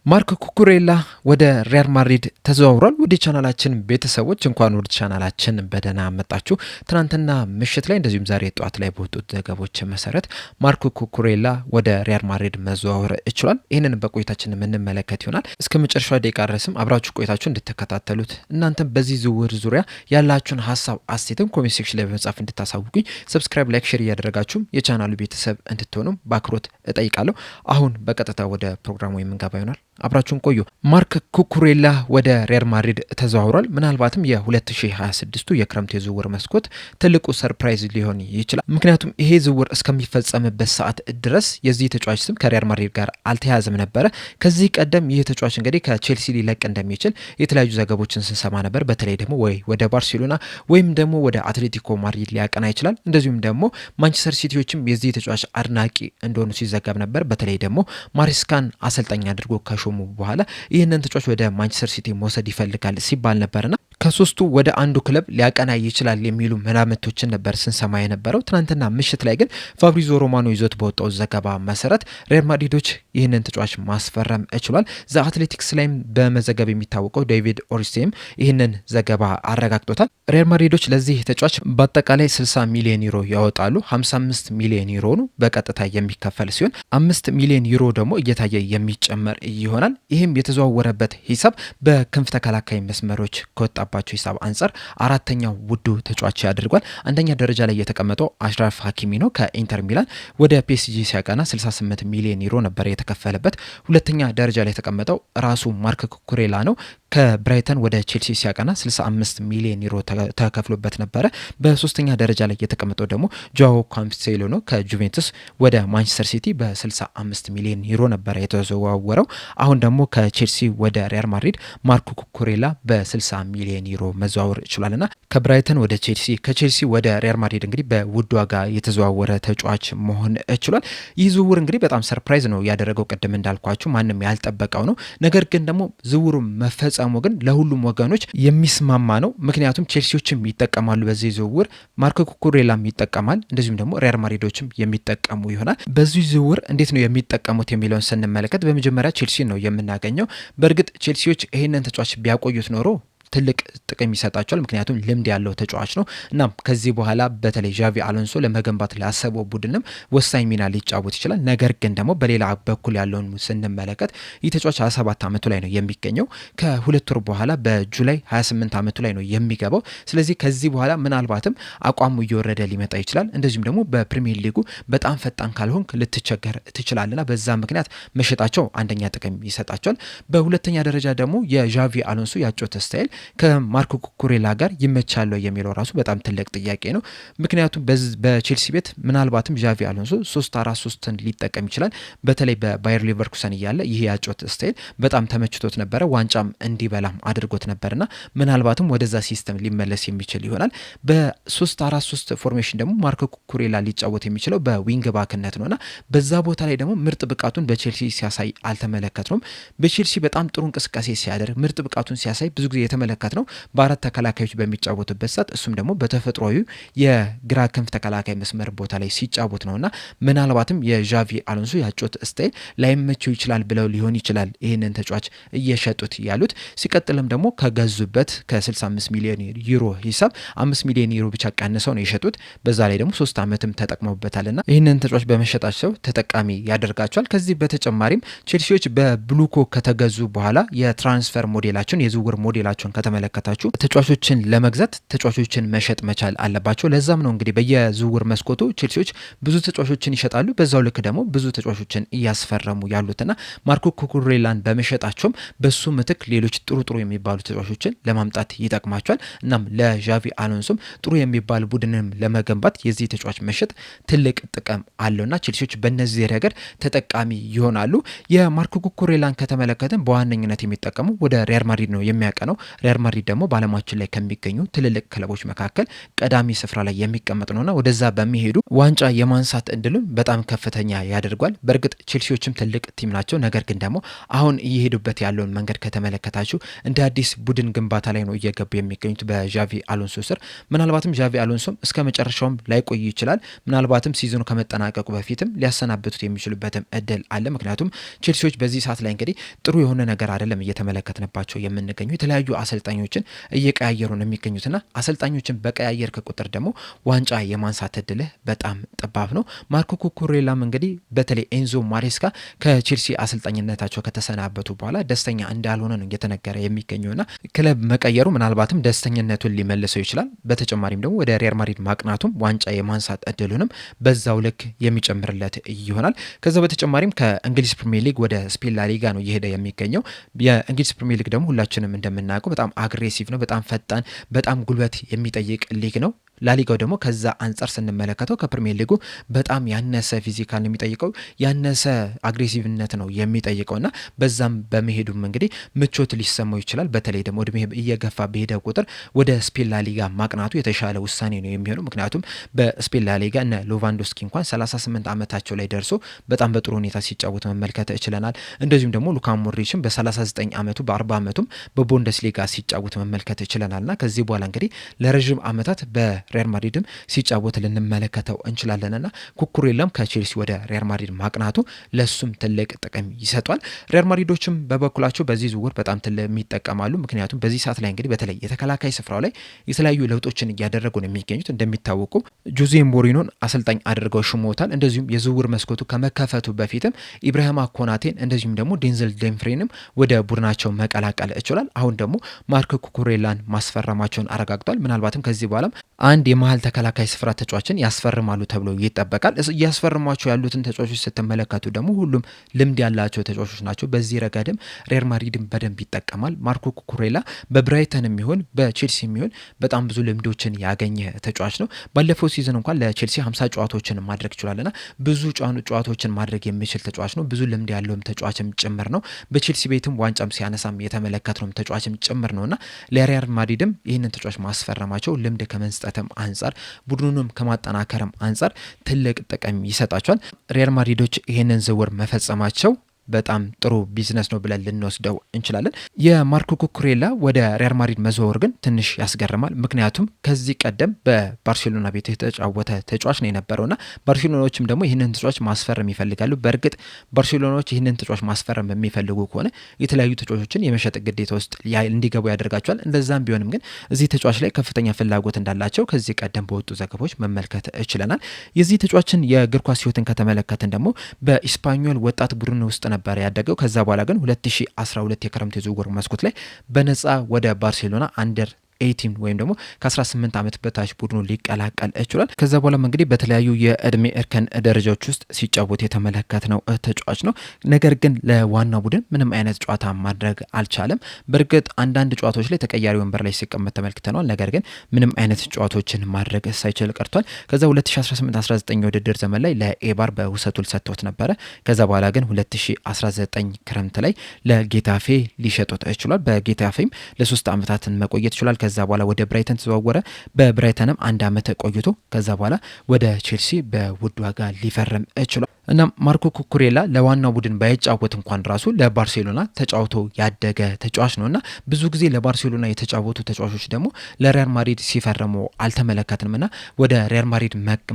ማርክ ኩኩሬላ ወደ ሪያል ማድሪድ ተዘዋውሯል። ወደ ቻናላችን ቤተሰቦች እንኳን ወደ ቻናላችን በደህና መጣችሁ። ትናንትና ምሽት ላይ እንደዚሁም ዛሬ ጠዋት ላይ በወጡት ዘገቦች መሰረት ማርክ ኩኩሬላ ወደ ሪያል ማድሪድ መዘዋወር ይችላል። ይህንን በቆይታችን የምንመለከት ይሆናል። እስከ መጨረሻው ደቂቃ ድረስም አብራችሁ ቆይታችሁ እንድትከታተሉት እናንተም በዚህ ዝውውር ዙሪያ ያላችሁን ሀሳብ አስተያየትም ኮሜንት ሴክሽን ላይ በመጻፍ እንድታሳውቁኝ፣ ሰብስክራይብ፣ ላይክ፣ ሼር እያደረጋችሁም የቻናሉ ቤተሰብ እንድትሆኑም በአክብሮት እጠይቃለሁ። አሁን በቀጥታ ወደ ፕሮግራሙ የምንገባ ይሆናል። አብራችሁን ቆዩ። ማርክ ኩኩሬላ ወደ ሪያል ማድሪድ ተዘዋውሯል። ምናልባትም የ2026 የክረምት የዝውውር መስኮት ትልቁ ሰርፕራይዝ ሊሆን ይችላል። ምክንያቱም ይሄ ዝውውር እስከሚፈጸምበት ሰዓት ድረስ የዚህ ተጫዋች ስም ከሪያል ማድሪድ ጋር አልተያያዘም ነበረ። ከዚህ ቀደም ይህ ተጫዋች እንግዲህ ከቼልሲ ሊለቅ እንደሚችል የተለያዩ ዘገቦችን ስንሰማ ነበር። በተለይ ደግሞ ወይ ወደ ባርሴሎና ወይም ደግሞ ወደ አትሌቲኮ ማድሪድ ሊያቀና ይችላል። እንደዚሁም ደግሞ ማንቸስተር ሲቲዎችም የዚህ ተጫዋች አድናቂ እንደሆኑ ሲዘገብ ነበር። በተለይ ደግሞ ማሪስካን አሰልጣኝ አድርጎ ከሾሙ በኋላ ይህንን ተጫዋች ወደ ማንቸስተር ሲቲ መውሰድ ይፈልጋል ሲባል ነበርና ከሶስቱ ወደ አንዱ ክለብ ሊያቀና ይችላል የሚሉ መላምቶችን ነበር ስንሰማ የነበረው። ትናንትና ምሽት ላይ ግን ፋብሪዞ ሮማኖ ይዞት በወጣው ዘገባ መሰረት ሪያል ማድሪዶች ይህንን ተጫዋች ማስፈረም ችሏል። ዘ አትሌቲክስ ላይም በመዘገብ የሚታወቀው ዴቪድ ኦሪስቴም ይህንን ዘገባ አረጋግጦታል። ሪያል ማድሪዶች ለዚህ ተጫዋች በአጠቃላይ 60 ሚሊዮን ዩሮ ያወጣሉ። 55 ሚሊዮን ዩሮ ነው በቀጥታ የሚከፈል ሲሆን 5 ሚሊዮን ዩሮ ደግሞ እየታየ የሚጨመር ይሆናል። ይህም የተዘዋወረበት ሂሳብ በክንፍ ተከላካይ መስመሮች ከወጣባቸው ሂሳብ አንጻር አራተኛው ውዱ ተጫዋች ያደርጓል። አንደኛ ደረጃ ላይ የተቀመጠው አሽራፍ ሀኪሚ ነው። ከኢንተር ሚላን ወደ ፒኤስጂ ሲያቀና 68 ሚሊዮን ዩሮ ነበር የተከፈለበት። ሁለተኛ ደረጃ ላይ የተቀመጠው ራሱ ማርክ ኩኩሬላ ነው። ከብራይተን ወደ ቼልሲ ሲያቀና 65 ሚሊዮን ዩሮ ተከፍሎበት ነበረ። በሶስተኛ ደረጃ ላይ የተቀመጠው ደግሞ ጆአዎ ካንሴሎ ነው። ከጁቬንቱስ ወደ ማንቸስተር ሲቲ በ65 ሚሊዮን ዩሮ ነበረ የተዘዋወረው። አሁን ደግሞ ከቼልሲ ወደ ሪያል ማድሪድ ማርክ ኩኩሬላ በ60 ሚሊዮን ዩሮ መዘዋወር ይችላልና ከብራይተን ወደ ቼልሲ ከቼልሲ ወደ ሪያል ማድሪድ እንግዲህ በውድ ዋጋ የተዘዋወረ ተጫዋች መሆን ችሏል። ይህ ዝውውር እንግዲህ በጣም ሰርፕራይዝ ነው ያደረገው። ቅድም እንዳልኳችሁ ማንም ያልጠበቀው ነው። ነገር ግን ደግሞ ዝውውሩ መፈጸሙ ግን ለሁሉም ወገኖች የሚስማማ ነው። ምክንያቱም ቼልሲዎችም ይጠቀማሉ በዚህ ዝውውር፣ ማርክ ኩኩሬላም ይጠቀማል፣ እንደዚሁም ደግሞ ሪያል ማድሪዶችም የሚጠቀሙ ይሆናል። በዚህ ዝውውር እንዴት ነው የሚጠቀሙት የሚለውን ስንመለከት በመጀመሪያ ቼልሲ ነው የምናገኘው። በእርግጥ ቼልሲዎች ይህንን ተጫዋች ቢያቆዩት ኖሮ ትልቅ ጥቅም ይሰጣቸዋል። ምክንያቱም ልምድ ያለው ተጫዋች ነው። እናም ከዚህ በኋላ በተለይ ዣቪ አሎንሶ ለመገንባት ላሰበው ቡድንም ወሳኝ ሚና ሊጫወት ይችላል። ነገር ግን ደግሞ በሌላ በኩል ያለውን ስንመለከት ይህ ተጫዋች 27 ዓመቱ ላይ ነው የሚገኘው። ከሁለት ወር በኋላ በጁላይ 28 ዓመቱ ላይ ነው የሚገባው። ስለዚህ ከዚህ በኋላ ምናልባትም አቋሙ እየወረደ ሊመጣ ይችላል። እንደዚሁም ደግሞ በፕሪሚየር ሊጉ በጣም ፈጣን ካልሆንክ ልትቸገር ትችላለና በዛ ምክንያት መሸጣቸው አንደኛ ጥቅም ይሰጣቸዋል። በሁለተኛ ደረጃ ደግሞ የዣቪ አሎንሶ ያጮት ስታይል ከማርክ ኩኩሬላ ጋር ይመቻል የሚለው ራሱ በጣም ትልቅ ጥያቄ ነው። ምክንያቱም በቼልሲ ቤት ምናልባትም ዣቪ አሎንሶ 3-4-3ን ሊጠቀም ይችላል። በተለይ በባየር ሊቨርኩሰን እያለ ይህ ያጮት ስታይል በጣም ተመችቶት ነበረ። ዋንጫም እንዲበላም አድርጎት ነበርና ምናልባትም ወደዛ ሲስተም ሊመለስ የሚችል ይሆናል። በ3-4-3 ፎርሜሽን ደግሞ ማርክ ኩኩሬላ ሊጫወት የሚችለው በዊንግ ባክነት ነውና በዛ ቦታ ላይ ደግሞ ምርጥ ብቃቱን በቼልሲ ሲያሳይ አልተመለከትነውም። በቼልሲ በጣም ጥሩ እንቅስቃሴ ሲያደርግ ምርጥ ብቃቱን ሲያሳይ ብዙ ጊዜ የተመለከት ነው በአራት ተከላካዮች በሚጫወቱበት ሰዓት፣ እሱም ደግሞ በተፈጥሯዊ የግራ ክንፍ ተከላካይ መስመር ቦታ ላይ ሲጫወት ነውና ምናልባትም የዣቪ አሎንሶ ያጮት ስታይል ላይመቸው ይችላል ብለው ሊሆን ይችላል ይህንን ተጫዋች እየሸጡት ያሉት። ሲቀጥልም ደግሞ ከገዙበት ከ65 ሚሊዮን ዩሮ ሂሳብ 5 ሚሊዮን ዩሮ ብቻ ቀንሰው ነው የሸጡት። በዛ ላይ ደግሞ 3 ዓመትም ተጠቅመውበታልና ይህንን ተጫዋች በመሸጣቸው ተጠቃሚ ያደርጋቸዋል። ከዚህ በተጨማሪም ቼልሲዎች በብሉኮ ከተገዙ በኋላ የትራንስፈር ሞዴላቸውን የዝውውር ሞዴላቸውን ከተመለከታችሁ ተጫዋቾችን ለመግዛት ተጫዋቾችን መሸጥ መቻል አለባቸው። ለዛም ነው እንግዲህ በየዝውውር መስኮቱ ቼልሲዎች ብዙ ተጫዋቾችን ይሸጣሉ፣ በዛው ልክ ደግሞ ብዙ ተጫዋቾችን እያስፈረሙ ያሉትና ማርክ ኩኩሬላን በመሸጣቸውም በሱ ምትክ ሌሎች ጥሩ ጥሩ የሚባሉ ተጫዋቾችን ለማምጣት ይጠቅማቸዋል። እናም ለዣቪ አሎንሶም ጥሩ የሚባል ቡድንም ለመገንባት የዚህ ተጫዋች መሸጥ ትልቅ ጥቅም አለውና ቼልሲዎች በእነዚህ ረገድ ተጠቃሚ ይሆናሉ። የማርክ ኩኩሬላን ከተመለከትን በዋነኝነት የሚጠቀሙ ወደ ሪያል ማድሪድ ነው የሚያቀነው። ሪያል ማድሪድ ደግሞ በዓለማችን ላይ ከሚገኙ ትልልቅ ክለቦች መካከል ቀዳሚ ስፍራ ላይ የሚቀመጥ ነውና ወደዛ በሚሄዱ ዋንጫ የማንሳት እድሉን በጣም ከፍተኛ ያደርጓል። በእርግጥ ቼልሲዎችም ትልቅ ቲም ናቸው። ነገር ግን ደግሞ አሁን እየሄዱበት ያለውን መንገድ ከተመለከታችሁ እንደ አዲስ ቡድን ግንባታ ላይ ነው እየገቡ የሚገኙት በዣቪ አሎንሶ ስር። ምናልባትም ዣቪ አሎንሶም እስከ መጨረሻውም ላይቆይ ይችላል። ምናልባትም ሲዝኑ ከመጠናቀቁ በፊትም ሊያሰናብቱት የሚችሉበትም እድል አለ። ምክንያቱም ቼልሲዎች በዚህ ሰዓት ላይ እንግዲህ ጥሩ የሆነ ነገር አይደለም እየተመለከትንባቸው የምንገኙ የተለያዩ አሰልጣኞችን እየቀያየሩ ነው የሚገኙትና አሰልጣኞችን በቀያየርክ ቁጥር ደግሞ ዋንጫ የማንሳት እድልህ በጣም ጠባብ ነው። ማርኮ ኩኩሬላም እንግዲህ በተለይ ኤንዞ ማሬስካ ከቼልሲ አሰልጣኝነታቸው ከተሰናበቱ በኋላ ደስተኛ እንዳልሆነ ነው እየተነገረ የሚገኘውና ክለብ መቀየሩ ምናልባትም ደስተኝነቱን ሊመልሰው ይችላል። በተጨማሪም ደግሞ ወደ ሪያል ማድሪድ ማቅናቱም ዋንጫ የማንሳት እድሉንም በዛው ልክ የሚጨምርለት ይሆናል። ከዛ በተጨማሪም ከእንግሊዝ ፕሪሚየር ሊግ ወደ ስፔን ላሊጋ ነው እየሄደ የሚገኘው። የእንግሊዝ ፕሪሚየር ሊግ ደግሞ ሁላችንም እንደምናውቀው በጣም አግሬሲቭ ነው፣ በጣም ፈጣን፣ በጣም ጉልበት የሚጠይቅ ሊግ ነው። ላሊጋው ደግሞ ከዛ አንጻር ስንመለከተው ከፕሪሚየር ሊጉ በጣም ያነሰ ፊዚካል ነው የሚጠይቀው፣ ያነሰ አግሬሲቭነት ነው የሚጠይቀው እና በዛም በመሄዱም እንግዲህ ምቾት ሊሰማው ይችላል። በተለይ ደግሞ እድሜ እየገፋ በሄደ ቁጥር ወደ ስፔን ላሊጋ ማቅናቱ የተሻለ ውሳኔ ነው የሚሆነው። ምክንያቱም በስፔን ላሊጋ እነ ሌቫንዶስኪ እንኳን 38 ዓመታቸው ላይ ደርሶ በጣም በጥሩ ሁኔታ ሲጫወት መመልከት ችለናል። እንደዚሁም ደግሞ ሉካ ሞድሪችም በ39 ዓመቱ በ40 ዓመቱም በቡንደስሊጋ ሲጫወት መመልከት ችለናል እና ከዚህ በኋላ እንግዲህ ለረዥም ዓመታት ሪያል ማድሪድም ሲጫወት ልንመለከተው እንችላለንና ኩኩሬላም ከቼልሲ ወደ ሪያል ማድሪድ ማቅናቱ ለሱም ትልቅ ጥቅም ይሰጧል። ሪያል ማድሪዶችም በበኩላቸው በዚህ ዝውውር በጣም የሚጠቀማሉ። ምክንያቱም በዚህ ሰዓት ላይ እንግዲህ በተለይ የተከላካይ ስፍራው ላይ የተለያዩ ለውጦችን እያደረጉ ነው የሚገኙት። እንደሚታወቁ ጆዜ ሞሪኖን አሰልጣኝ አድርገው ሽሞታል። እንደዚሁም የዝውውር መስኮቱ ከመከፈቱ በፊትም ኢብራሂማ ኮናቴን እንደዚሁም ደግሞ ዴንዘል ደምፍሬንም ወደ ቡድናቸው መቀላቀል ይችላል። አሁን ደግሞ ማርኮ ኩኩሬላን ማስፈረማቸውን አረጋግጧል። ምናልባትም ከዚህ በኋላም አንድ የመሀል ተከላካይ ስፍራ ተጫዋችን ያስፈርማሉ ተብሎ ይጠበቃል። እያስፈርሟቸው ያሉትን ተጫዋቾች ስትመለከቱ ደግሞ ሁሉም ልምድ ያላቸው ተጫዋቾች ናቸው። በዚህ ረገድም ሪያል ማድሪድን በደንብ ይጠቀማል። ማርኮ ኩኩሬላ በብራይተን የሚሆን በቼልሲ የሚሆን በጣም ብዙ ልምዶችን ያገኘ ተጫዋች ነው። ባለፈው ሲዝን እንኳን ለቼልሲ 50 ጨዋታዎችን ማድረግ ይችላልና ብዙ ጨዋታዎችን ማድረግ የሚችል ተጫዋች ነው። ብዙ ልምድ ያለውም ተጫዋችም ጭምር ነው። በቼልሲ ቤትም ዋንጫም ሲያነሳም የተመለከትነው ተጫዋችም ጭምር ነውና ለሪያል ማድሪድም ይህንን ተጫዋች ማስፈረማቸው ልምድ ከመስጠትም አንጻር ቡድኑንም ከማጠናከርም አንጻር ትልቅ ጥቅም ይሰጣቸዋል። ሪያል ማድሪዶች ይህንን ዝውውር መፈጸማቸው በጣም ጥሩ ቢዝነስ ነው ብለን ልንወስደው እንችላለን። የማርኮ ኩኩሬላ ወደ ሪያል ማድሪድ መዘዋወር ግን ትንሽ ያስገርማል። ምክንያቱም ከዚህ ቀደም በባርሴሎና ቤት የተጫወተ ተጫዋች ነው የነበረውና ባርሴሎናዎችም ደግሞ ይህንን ተጫዋች ማስፈረም ይፈልጋሉ። በእርግጥ ባርሴሎናዎች ይህንን ተጫዋች ማስፈረም የሚፈልጉ ከሆነ የተለያዩ ተጫዋቾችን የመሸጥ ግዴታ ውስጥ እንዲገቡ ያደርጋቸዋል። እንደዛም ቢሆንም ግን እዚህ ተጫዋች ላይ ከፍተኛ ፍላጎት እንዳላቸው ከዚህ ቀደም በወጡ ዘገባዎች መመልከት ችለናል። የዚህ ተጫዋችን የእግር ኳስ ሕይወትን ከተመለከትን ደግሞ በኢስፓኞል ወጣት ቡድን ውስጥ ነበር ያደገው። ከዛ በኋላ ግን 2012 የክረምት የዝውውር መስኮት ላይ በነፃ ወደ ባርሴሎና አንደር 18 ወይም ደግሞ ከ18 ዓመት በታች ቡድኑ ሊቀላቀል ይችላል። ከዛ በኋላም እንግዲህ በተለያዩ የእድሜ እርከን ደረጃዎች ውስጥ ሲጫወት የተመለከትነው ተጫዋች ነው። ነገር ግን ለዋናው ቡድን ምንም አይነት ጨዋታ ማድረግ አልቻለም። በእርግጥ አንዳንድ ጨዋታዎች ላይ ተቀያሪ ወንበር ላይ ሲቀመጥ ተመልክተናል። ነገር ግን ምንም አይነት ጨዋታዎችን ማድረግ ሳይችል ቀርቷል። ከዛ 2018-19 የውድድር ዘመን ላይ ለኤባር በውሰቱል ሰጥቶት ነበረ። ከዛ በኋላ ግን 2019 ክረምት ላይ ለጌታፌ ሊሸጡት ይችላል። በጌታፌም ለ3 ዓመታትን መቆየት ይችላል። ከዛ በኋላ ወደ ብራይተን ተዘዋወረ። በብራይተንም 1 ዓመት ቆይቶ ከዛ በኋላ ወደ ቼልሲ በውድ ዋጋ ሊፈርም ይችላል። እና ማርኮ ኩኩሬላ ለዋናው ቡድን ባይጫወት እንኳን ራሱ ለባርሴሎና ተጫውቶ ያደገ ተጫዋች ነውና ብዙ ጊዜ ለባርሴሎና የተጫወቱ ተጫዋቾች ደግሞ ለሪያል ማድሪድ ሲፈርሙ አልተመለከትንምና ወደ ሪያል ማድሪድ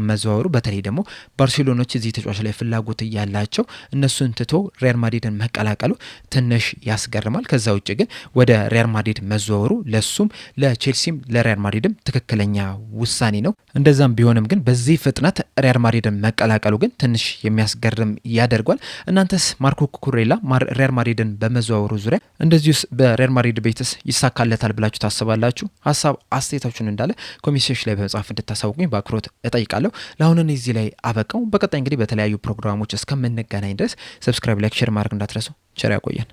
መዘዋወሩ በተለይ ደግሞ ባርሴሎናዎች እዚህ ተጫዋች ላይ ፍላጎት ያላቸው እነሱን ትቶ ሪያል ማድሪድን መቀላቀሉ ትንሽ ያስገርማል። ከዛ ውጭ ግን ወደ ሪያል ማድሪድ መዘዋወሩ ለሱም ለቼልሲም ለሪያል ማድሪድም ትክክለኛ ውሳኔ ነው። እንደዛም ቢሆንም ግን በዚህ ፍጥነት ሪያል ማድሪድን መቀላቀሉ ግን ትንሽ የሚያስገርም ያደርጓል። እናንተስ ማርኮ ኩኩሬላ ሪያል ማድሪድን በመዘዋወሩ ዙሪያ እንደዚሁስ በሪያል ማድሪድ ቤትስ ይሳካለታል ብላችሁ ታስባላችሁ? ሀሳብ አስተያየታችሁን እንዳለ ኮሜንት ላይ በመጻፍ እንድታሳውቁኝ በአክብሮት እጠይቃለሁ። ለአሁን እዚህ ላይ አበቃው። በቀጣይ እንግዲህ በተለያዩ ፕሮግራሞች እስከምንገናኝ ድረስ ሰብስክራይብ፣ ላይክ፣ ሼር ማድረግ እንዳትረሱ። ቸር ያቆየን።